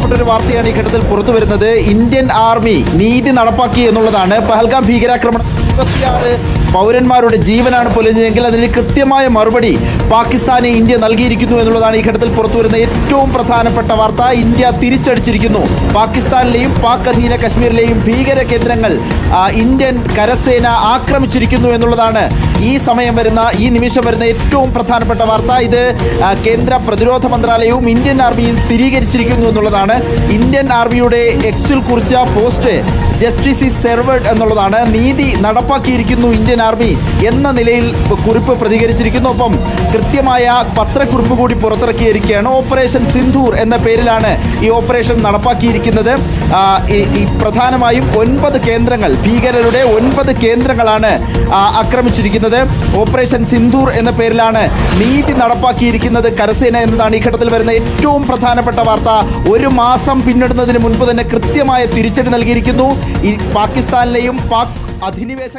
പ്രധാനപ്പെട്ട ഒരു വാർത്തയാണ് ഈ ഘട്ടത്തിൽ പുറത്തു വരുന്നത്. ഇന്ത്യൻ ആർമി നീതി നടപ്പാക്കി എന്നുള്ളതാണ്. പഹൽഗാം ഭീകരാക്രമണം 26 പൗരന്മാരുടെ ജീവനാണ് പൊലിഞ്ഞതെങ്കിൽ അതിന് കൃത്യമായ മറുപടി പാകിസ്ഥാന് ഇന്ത്യ നൽകിയിരിക്കുന്നു എന്നുള്ളതാണ് ഈ ഘട്ടത്തിൽ പുറത്തുവരുന്ന ഏറ്റവും പ്രധാനപ്പെട്ട വാർത്ത. ഇന്ത്യ തിരിച്ചടിച്ചിരിക്കുന്നു. പാകിസ്ഥാനിലെയും പാക് അധീന കശ്മീരിലെയും ഭീകര കേന്ദ്രങ്ങൾ ഇന്ത്യൻ കരസേന ആക്രമിച്ചിരിക്കുന്നു എന്നുള്ളതാണ് ഈ നിമിഷം വരുന്ന ഏറ്റവും പ്രധാനപ്പെട്ട വാർത്ത. ഇത് കേന്ദ്ര പ്രതിരോധ മന്ത്രാലയവും ഇന്ത്യൻ ആർമിയും സ്ഥിരീകരിച്ചിരിക്കുന്നു എന്നുള്ളതാണ്. ഇന്ത്യൻ ആർമിയുടെ എക്സിൽ കുറിച്ച പോസ്റ്റ് ജസ്റ്റിസ് ഈസ് സെർവഡ് എന്നുള്ളതാണ്. നീതി നടപ്പാക്കിയിരിക്കുന്നു ഇന്ത്യൻ ആർമി എന്ന നിലയിൽ കുറിപ്പ് പ്രതികരിച്ചിരിക്കുന്നു. ഒപ്പം കൃത്യമായ പത്രക്കുറിപ്പ് കൂടി പുറത്തിറക്കിയിരിക്കുകയാണ്. ഓപ്പറേഷൻ സിന്ധൂർ എന്ന പേരിലാണ് ഈ ഓപ്പറേഷൻ നടപ്പാക്കിയിരിക്കുന്നത്. പ്രധാനമായും 9 കേന്ദ്രങ്ങൾ, ഭീകരരുടെ 9 കേന്ദ്രങ്ങളാണ് ആക്രമിച്ചിരിക്കുന്നത്. ഓപ്പറേഷൻ സിന്ധൂർ എന്ന പേരിലാണ് നീതി നടപ്പാക്കിയിരിക്കുന്നത് കരസേന എന്നതാണ് ഈ ഘട്ടത്തിൽ വരുന്ന ഏറ്റവും പ്രധാനപ്പെട്ട വാർത്ത. 1 മാസം പിന്നിടുന്നതിന് മുൻപ് തന്നെ കൃത്യമായ തിരിച്ചടി നൽകിയിരിക്കുന്നു. ഈ പാകിസ്ഥാനിലെയും പാക് അധിനിവേശ